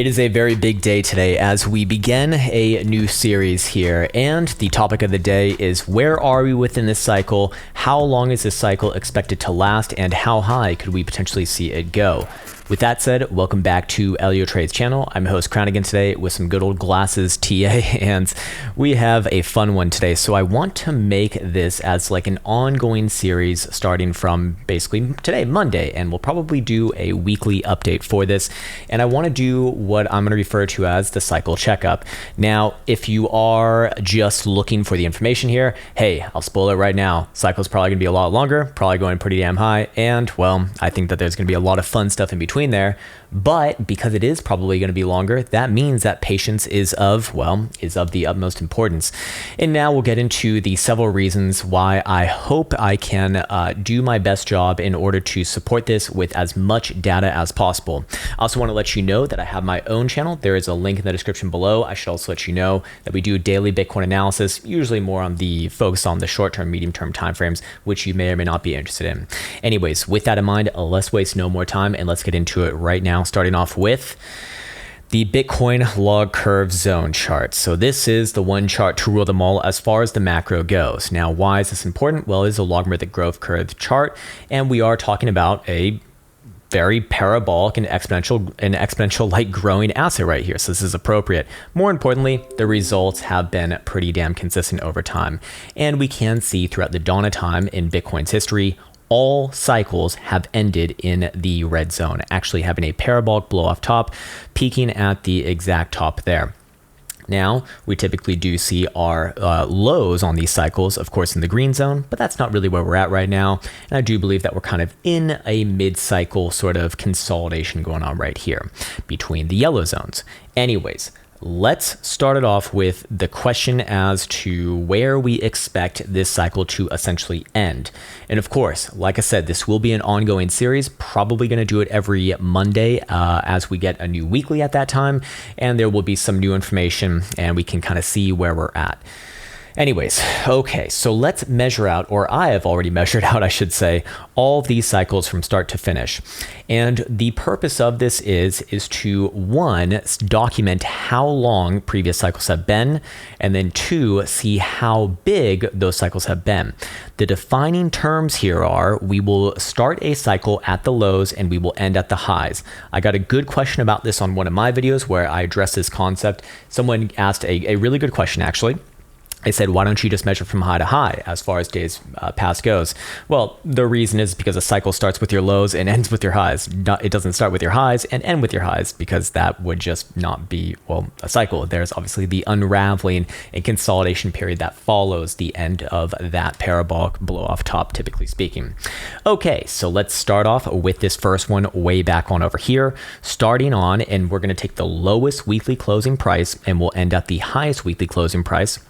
It is a very big day today as we begin a new series here, and the topic of the day is where are we within this cycle, how long is this cycle expected to last, and how high could we potentially see it go. With that said, welcome back to EllioTrades channel. I'm host Krown again today with some good old glasses TA, and we have a fun one today. So I want to make this as like an ongoing series starting from basically today, Monday, and we'll probably do a weekly update for this. And I want to do what I'm going to refer to as the cycle checkup. Now, if you are just looking for the information here, hey, I'll spoil it right now. Cycle's probably going to be a lot longer, probably going pretty damn high, and well, I think that there's going to be a lot of fun stuff in between there, but because it is probably going to be longer, that means that patience is of the utmost importance. And now we'll get into the several reasons why I hope I can do my best job in order to support this with as much data as possible. I also want to let you know that I have my own channel. There is a link in the description below. I should also let you know that we do daily Bitcoin analysis, usually more on the focus on the short-term, medium-term timeframes, which you may or may not be interested in. Anyways, with that in mind, let's waste no more time and let's get into it right now, starting off with the Bitcoin log curve zone chart. So this is the one chart to rule them all as far as the macro goes. Now, why is this important? Well, it is a logarithmic growth curve chart, and we are talking about a very parabolic and exponential like growing asset right here. So this is appropriate. More importantly, the results have been pretty damn consistent over time. And we can see throughout the dawn of time in Bitcoin's history, all cycles have ended in the red zone, actually having a parabolic blow off top, peaking at the exact top there. Now, we typically do see our lows on these cycles, of course, in the green zone, but that's not really where we're at right now. And I do believe that we're kind of in a mid-cycle sort of consolidation going on right here between the yellow zones. Anyways, let's start it off with the question as to where we expect this cycle to essentially end. And of course, like I said, this will be an ongoing series, probably going to do it every Monday as we get a new weekly at that time. And there will be some new information and we can kind of see where we're at. Anyways, okay, so let's measure out, or I have already measured out, I should say, all of these cycles from start to finish. And the purpose of this is to, one, document how long previous cycles have been, and then two, see how big those cycles have been. The defining terms here are, we will start a cycle at the lows and we will end at the highs. I got a good question about this on one of my videos where I addressed this concept. Someone asked a really good question, actually. I said, why don't you just measure from high to high as far as days past goes? Well, the reason is because a cycle starts with your lows and ends with your highs. It doesn't start with your highs and end with your highs, because that would just not be, well, a cycle. There's obviously the unraveling and consolidation period that follows the end of that parabolic blow off top, typically speaking. Okay, so let's start off with this first one way back on over here, starting on, and we're going to take the lowest weekly closing price and we'll end at the highest weekly closing price.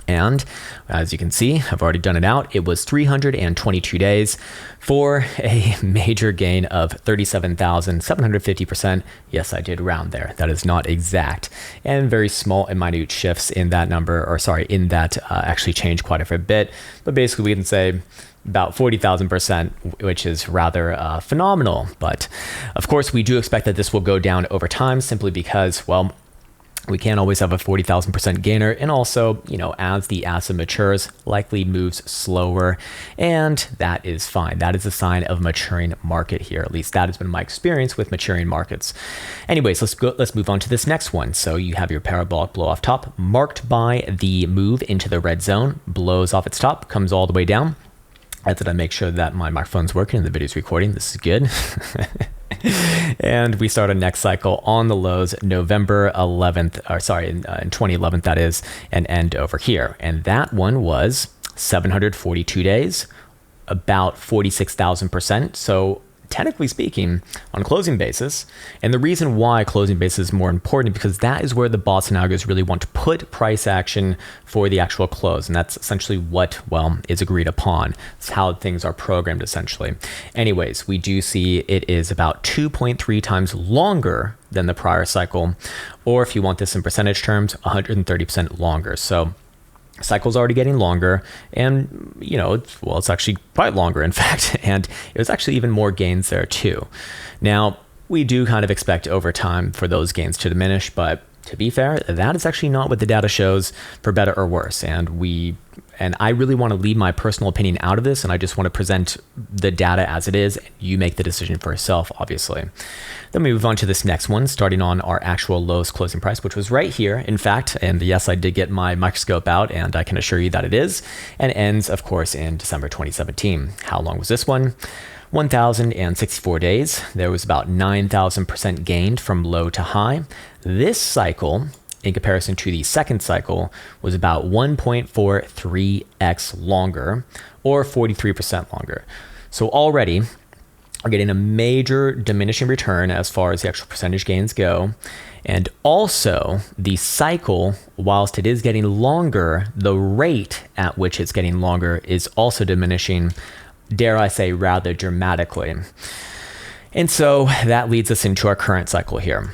And as you can see, I've already done it out. It was 322 days for a major gain of 37,750%. Yes, I did round there. That is not exact. And very small and minute shifts in that number, or sorry, in that actually changed quite a bit. But basically we can say about 40,000%, which is rather phenomenal. But of course, we do expect that this will go down over time simply because, well, we can't always have a 40,000% gainer, and also, you know, as the asset matures, likely moves slower, and that is fine. That is a sign of maturing market here. At least that has been my experience with maturing markets. Anyways, let's move on to this next one. So you have your parabolic blow off top, marked by the move into the red zone, blows off its top, comes all the way down. I had to make sure that my microphone's working and the video's recording. This is good. And we start a next cycle on the lows November 11th, or sorry, in 2011, that is, and end over here. And that one was 742 days, about 46,000%. So technically speaking, on a closing basis, and the reason why closing basis is more important because that is where the bots and algos really want to put price action for the actual close, and that's essentially what, well, is agreed upon. It's how things are programmed essentially. Anyways, we do see it is about 2.3 times longer than the prior cycle, or if you want this in percentage terms, 130% longer. So cycle's already getting longer, and you know, it's actually quite longer in fact, and it was actually even more gains there too. Now, we do kind of expect over time for those gains to diminish, but to be fair, that is actually not what the data shows, for better or worse. And I really want to leave my personal opinion out of this, and I just want to present the data as it is. You make the decision for yourself, obviously. Then we move on to this next one, starting on our actual lowest closing price, which was right here, in fact. And yes, I did get my microscope out, and I can assure you that it is. And ends, of course, in December 2017. How long was this one? 1,064 days. There was about 9,000% gained from low to high. This cycle, in comparison to the second cycle, was about 1.43x longer, or 43% longer. So already we're getting a major diminishing return as far as the actual percentage gains go. And also the cycle, whilst it is getting longer, the rate at which it's getting longer is also diminishing, dare I say, rather dramatically. And so that leads us into our current cycle here,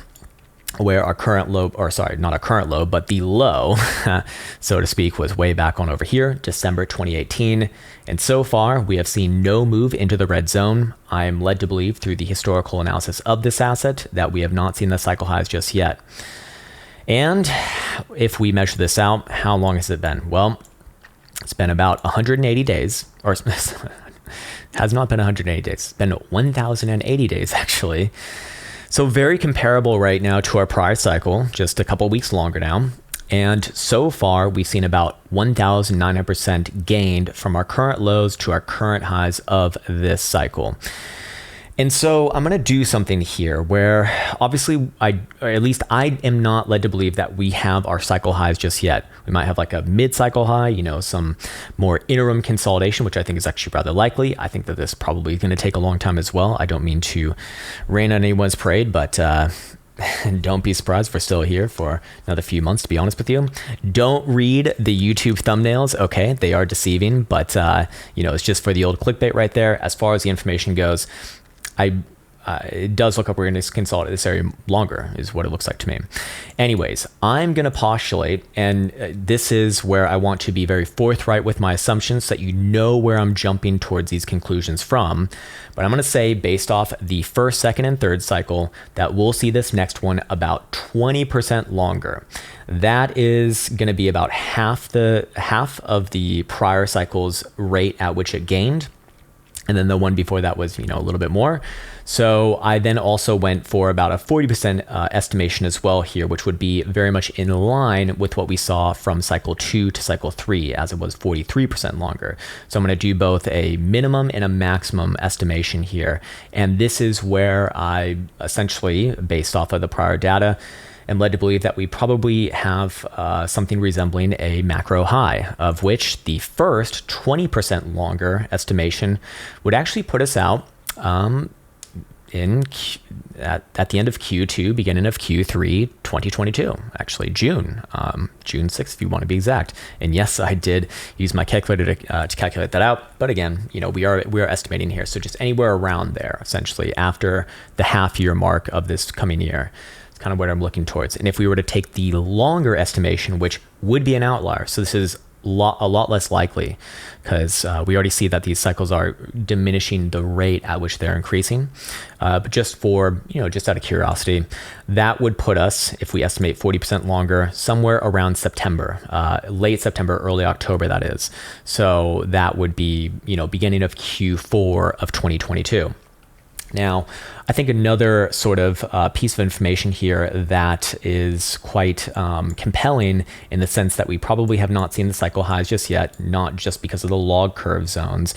where our current low, or sorry, not a current low, but the low, so to speak, was way back on over here, December 2018. And so far, we have seen no move into the red zone. I am led to believe through the historical analysis of this asset that we have not seen the cycle highs just yet. And if we measure this out, how long has it been? Well, it's been about 180 days, or has not been 180 days. It's been 1,080 days, actually. So very comparable right now to our prior cycle, just a couple weeks longer now. And so far, we've seen about 1,900% gained from our current lows to our current highs of this cycle. And so I'm going to do something here where obviously or at least I am not led to believe that we have our cycle highs just yet. We might have like a mid-cycle high, some more interim consolidation, which I think is actually rather likely. I think that this probably is going to take a long time as well. I don't mean to rain on anyone's parade, but don't be surprised if we're still here for another few months, to be honest with you. Don't read the YouTube thumbnails, okay? They are deceiving, but it's just for the old clickbait right there. As far as the information goes, it does look like we're going to consolidate this area longer, is what it looks like to me. Anyways, I'm going to postulate, and this is where I want to be very forthright with my assumptions so that you know where I'm jumping towards these conclusions from. But I'm going to say, based off the first, second, and third cycle, that we'll see this next one about 20% longer. That is going to be about half of the prior cycle's rate at which it gained. And then the one before that was, a little bit more. So I then also went for about a 40% estimation as well here, which would be very much in line with what we saw from cycle 2 to cycle 3, as it was 43% longer. So I'm going to do both a minimum and a maximum estimation here. And this is where I essentially, based off of the prior data, am led to believe that we probably have something resembling a macro high, of which the first 20% longer estimation would actually put us out at the end of Q2, beginning of Q3 2022, actually June 6th, if you want to be exact. And yes, I did use my calculator to calculate that out. But again, we are estimating here. So just anywhere around there, essentially, after the half year mark of this coming year. Kind of what I'm looking towards. And if we were to take the longer estimation, which would be an outlier, so this is a lot less likely, because we already see that these cycles are diminishing the rate at which they're increasing. But just for, just out of curiosity, that would put us, if we estimate 40% longer, somewhere around September, late September, early October, that is. So that would be, beginning of Q4 of 2022. Now, I think another sort of piece of information here that is quite compelling, in the sense that we probably have not seen the cycle highs just yet, not just because of the log curve zones,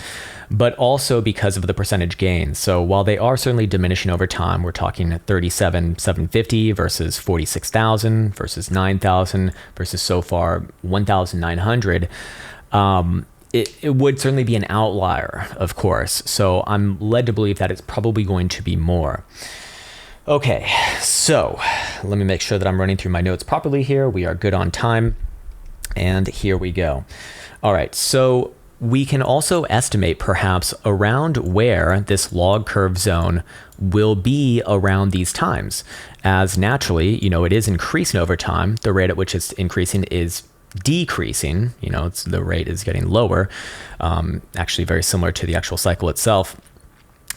but also because of the percentage gains. So while they are certainly diminishing over time, we're talking 37,750 versus 46,000 versus 9,000 versus so far 1,900. It would certainly be an outlier, of course. So I'm led to believe that it's probably going to be more. Okay, so let me make sure that I'm running through my notes properly here. We are good on time. And here we go. All right, so we can also estimate perhaps around where this log curve zone will be around these times. As naturally, it is increasing over time. The rate at which it's increasing is decreasing, the rate is getting lower, actually very similar to the actual cycle itself.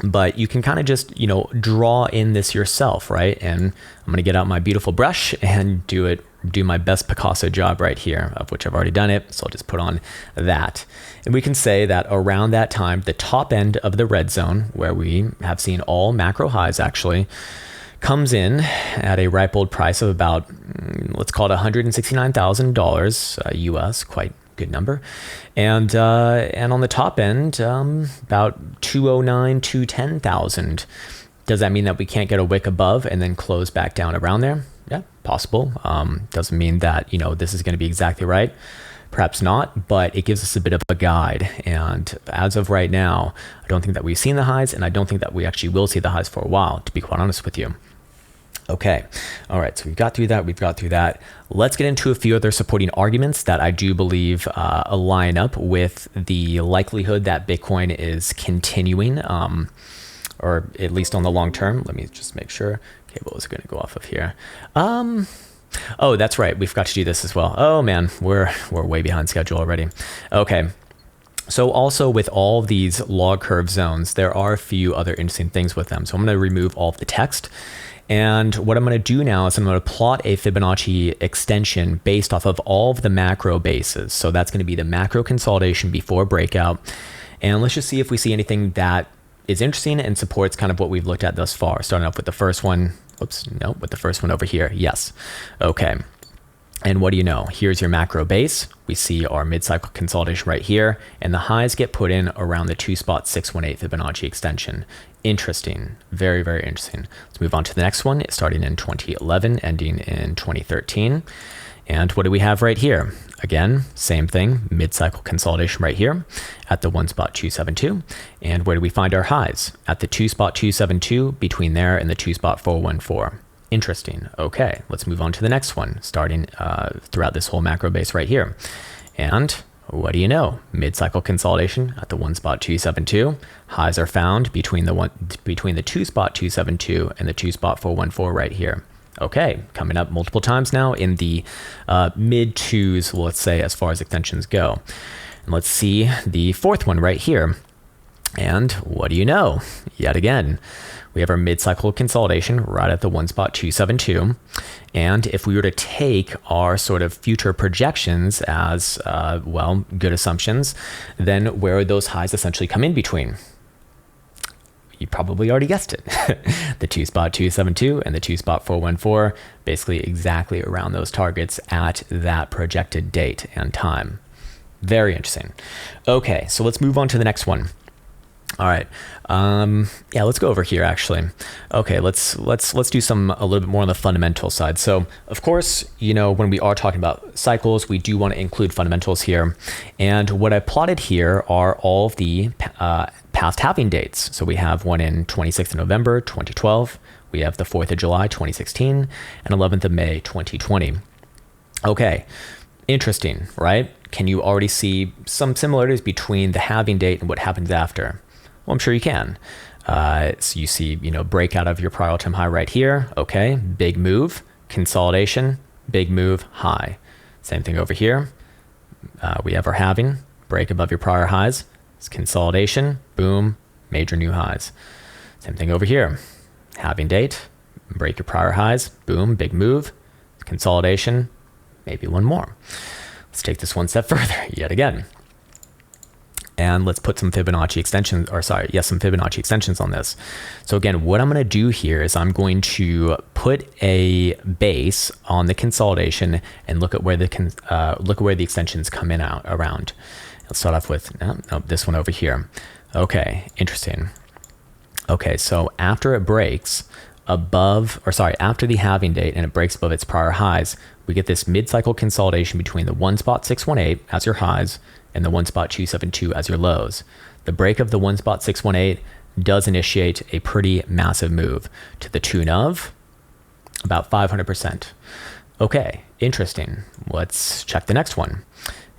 but you can kind of just, draw in this yourself, right? And I'm going to get out my beautiful brush and do my best Picasso job right here, of which I've already done it. So I'll just put on that. And we can say that around that time, the top end of the red zone, where we have seen all macro highs actually, comes in at a ripe old price of about, let's call it $169,000 US, quite good number. And on the top end, about 209, 210,000. Does that mean that we can't get a wick above and then close back down around there? Yeah, possible. Doesn't mean that, this is going to be exactly right. Perhaps not, but it gives us a bit of a guide. And as of right now, I don't think that we've seen the highs, and I don't think that we actually will see the highs for a while, to be quite honest with you. Okay. All right. So we've got through that. Let's get into a few other supporting arguments that I do believe line up with the likelihood that Bitcoin is continuing, or at least on the long term. Let me just make sure. Okay. What was going to go off of here? Oh, that's right. We forgot to do this as well. Oh man, we're way behind schedule already. Okay. So also with all these log curve zones, there are a few other interesting things with them. So I'm going to remove all of the text. And what I'm going to do now is I'm going to plot a Fibonacci extension based off of all of the macro bases. So that's going to be the macro consolidation before breakout. And let's just see if we see anything that is interesting and supports kind of what we've looked at thus far. Starting off with the first one. Oops, no, with the first one over here. Yes. Okay. And what do you know? Here's your macro base. We see our mid-cycle consolidation right here, and the highs get put in around the 2.618 Fibonacci extension. Interesting. Very, very interesting. Let's move on to the next one. It's starting in 2011, ending in 2013. And what do we have right here? Again, same thing, mid-cycle consolidation right here at the 1.272. And where do we find our highs? At the 2.272, between there and the 2.414. Interesting. Okay, let's move on to the next one, starting throughout this whole macro base right here. And what do you know? Mid-cycle consolidation at the 1.272. Highs are found between the 2.272 and the 2.414 right here. Okay, coming up multiple times now in the mid twos, let's say, as far as extensions go. And let's see the fourth one right here. And what do you know? Yet again, we have our mid-cycle consolidation right at the 1.272. And if we were to take our sort of future projections as, good assumptions, then where would those highs essentially come in between? You probably already guessed it. The 2.272 and the 2.414, basically exactly around those targets at that projected date and time. Very interesting. Okay, so let's move on to the next one. All right. Let's go over here actually. Okay, let's do a little bit more on the fundamental side. So of course, when we are talking about cycles, we do want to include fundamentals here. And what I plotted here are all of the past halving dates. So we have one in 26th of November, 2012. We have the 4th of July, 2016, and 11th of May, 2020. Okay. Interesting, right? Can you already see some similarities between the halving date and what happens after? Well, I'm sure you can. So you see, breakout of your prior all-time high right here. Okay, big move, consolidation, big move, high. Same thing over here. We have our halving, break above your prior highs. It's consolidation, boom, major new highs. Same thing over here. Halving date, break your prior highs, boom, big move, consolidation, maybe one more. Let's take this one step further yet again. And let's put some Fibonacci extensions, some Fibonacci extensions on this. So again, what I'm going to do here is I'm going to put a base on the consolidation and look at where the extensions come in around. Let's start off with this one over here. Okay, interesting. Okay, so after it breaks after the halving date and it breaks above its prior highs, we get this mid-cycle consolidation between the 1.618 as your highs and the 1.272 as your lows. The break of the 1.618 does initiate a pretty massive move to the tune of about 500%. Okay, interesting. Let's check the next one.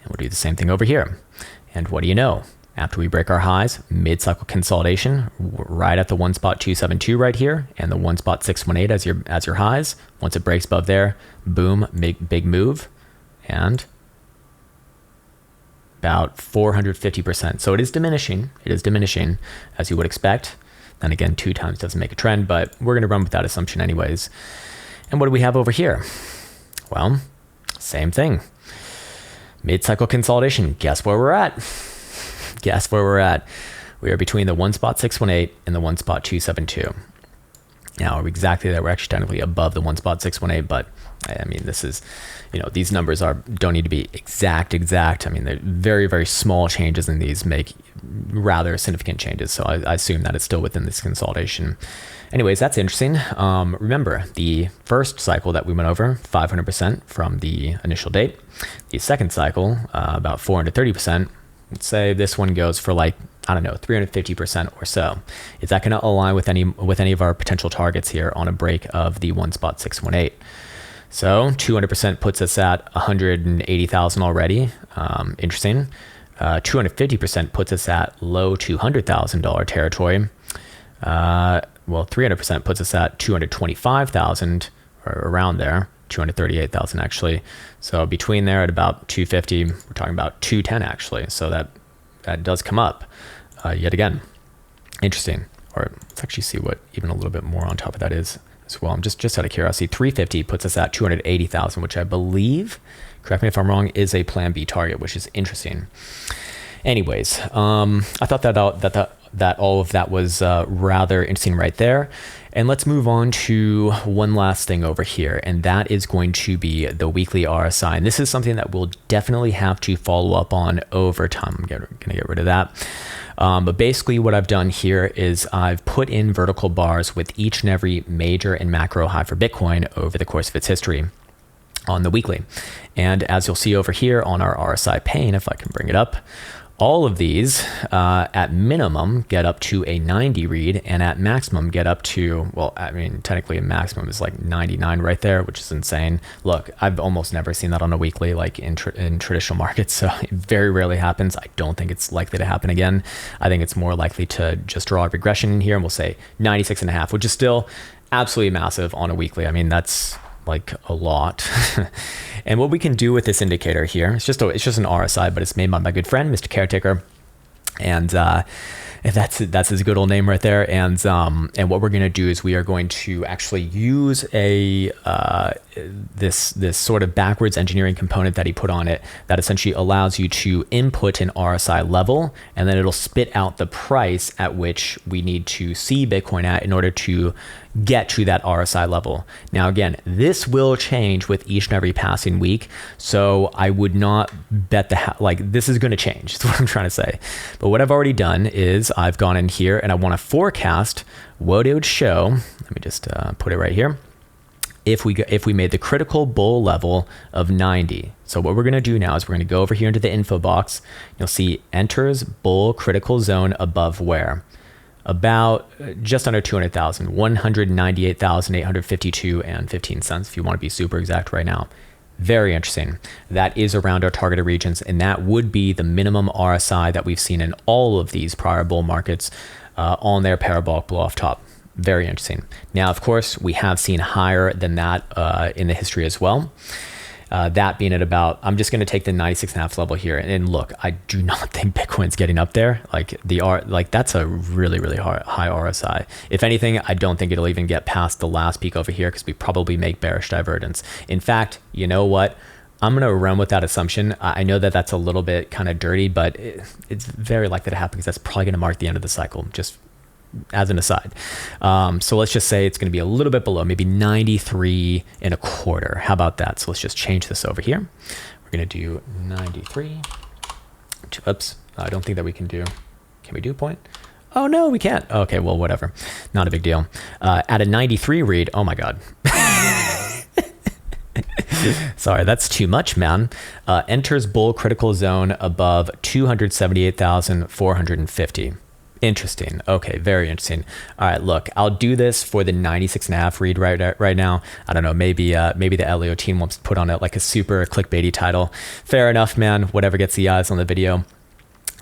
And we'll do the same thing over here. And what do you know? After we break our highs, mid-cycle consolidation right at the 1.272 right here and the 1.618 as your highs. Once it breaks above there, boom, big move, and about 450%. So it is diminishing. It is diminishing, as you would expect. And again, 2 times doesn't make a trend, but we're going to run with that assumption anyways. And what do we have over here? Well, same thing. Mid-cycle consolidation. Guess where we're at? Guess where we're at? We are between the 1 spot 618 and the 1 spot 272. Now, we're exactly there. We're actually technically above the 1 spot 618, but I mean, this is, these numbers don't need to be exact. I mean, they're very, very small changes, and these make rather significant changes. So I assume that it's still within this consolidation. Anyways, that's interesting. Remember, the first cycle that we went over, 500% from the initial date. The second cycle, about 430%. Let's say this one goes for like, I don't know, 350% or so. Is that going to align with any of our potential targets here on a break of the 1 spot 618? So 200% puts us at 180,000 already. Interesting. 250% puts us at low $200,000 territory. Well, 300% puts us at 225,000 or around there, 238,000 actually. So between there at about 250, we're talking about 210 actually. So that does come up yet again. Interesting. Or let's actually see what even a little bit more on top of that is as well. I'm just out of curiosity. 350 puts us at 280,000, which I believe, correct me if I'm wrong, is a plan B target, which is interesting. Anyways, I thought that all of that was rather interesting right there. And let's move on to one last thing over here, and that is going to be the weekly RSI. And this is something that we'll definitely have to follow up on over time. I'm going to get rid of that. But basically what I've done here is I've put in vertical bars with each and every major and macro high for Bitcoin over the course of its history on the weekly. And as you'll see over here on our RSI pane, if I can bring it up, all of these at minimum get up to a 90 read, and at maximum get up to, well, I mean, technically a maximum is like 99 right there, which is insane. Look, I've almost never seen that on a weekly, like in traditional markets. So it very rarely happens. I don't think it's likely to happen again. I think it's more likely to just draw a regression in here, and we'll say 96.5, which is still absolutely massive on a weekly. I mean, that's like a lot. And what we can do with this indicator here, it's just an RSI, but it's made by my good friend, Mr. Caretaker. And that's his good old name right there. And what we're going to do is we are going to actually use this sort of backwards engineering component that he put on it that essentially allows you to input an RSI level, and then it'll spit out the price at which we need to see Bitcoin at in order to get to that RSI level. Now, again, this will change with each and every passing week. So I would not bet this is going to change. That's what I'm trying to say. But what I've already done is I've gone in here and I want to forecast what it would show. Let me just put it right here. If we made the critical bull level of 90. So what we're going to do now is we're going to go over here into the info box. You'll see enters bull critical zone above where? About just under 200,000, 198,852 and 15 cents if you want to be super exact right now. Very interesting. That is around our targeted regions, and that would be the minimum RSI that we've seen in all of these prior bull markets on their parabolic blow off top. Very interesting. Now, of course, we have seen higher than that in the history as well. That being at about, I'm just going to take the 96.5 level here. And look, I do not think Bitcoin's getting up there. That's a really, really high RSI. If anything, I don't think it'll even get past the last peak over here because we probably make bearish divergence. In fact, you know what? I'm going to run with that assumption. I know that that's a little bit kind of dirty, but it's very likely to happen because that's probably going to mark the end of the cycle, just as an aside. So let's just say it's going to be a little bit below, maybe 93.25. How about that? So let's just change this over here. We're going to do 93. Oops. I don't think that we can do we do point? Oh no, we can't. Okay, well, whatever. Not a big deal. At a 93 read, oh my God. Sorry, that's too much, man. Enters bull critical zone above 278,450. Interesting. Okay, very interesting. All right, look, I'll do this for the 96.5 read right now. I don't know, maybe the Ellio team wants to put on it like a super clickbaity title. Fair enough, man. Whatever gets the eyes on the video.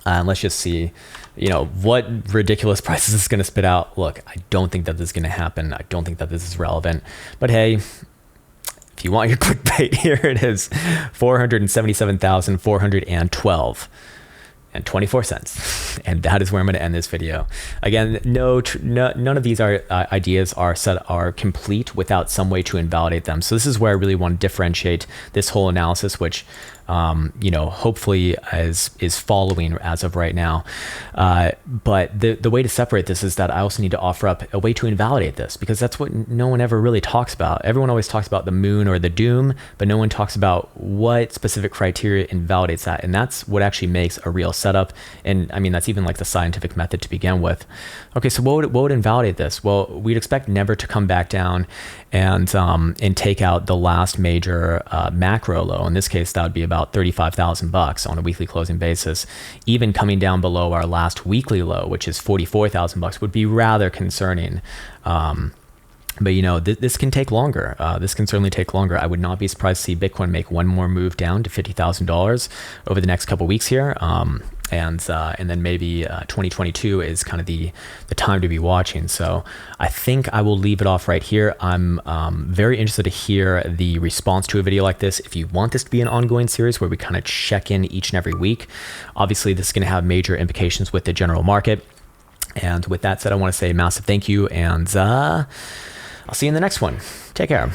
Let's just see, what ridiculous prices is going to spit out. Look, I don't think that this is going to happen. I don't think that this is relevant. But hey, if you want your clickbait, here it is, 477,412. and 24 cents. And that is where I'm going to end this video. Again, none of these ideas are complete without some way to invalidate them. So this is where I really want to differentiate this whole analysis, which hopefully is following as of right now. But the way to separate this is that I also need to offer up a way to invalidate this, because that's what no one ever really talks about. Everyone always talks about the moon or the doom, but no one talks about what specific criteria invalidates that. And that's what actually makes a real setup. And I mean, that's even like the scientific method to begin with. Okay, so what would invalidate this? Well, we'd expect never to come back down and take out the last major macro low. In this case, that would be about $35,000 on a weekly closing basis. Even coming down below our last weekly low, which is $44,000, would be rather concerning. But this can take longer. This can certainly take longer. I would not be surprised to see Bitcoin make one more move down to $50,000 over the next couple weeks here. And then maybe 2022 is kind of the time to be watching. So I think I will leave it off right here. I'm very interested to hear the response to a video like this. If you want this to be an ongoing series where we kind of check in each and every week, obviously this is going to have major implications with the general market. And with that said, I want to say a massive thank you, and I'll see you in the next one. Take care.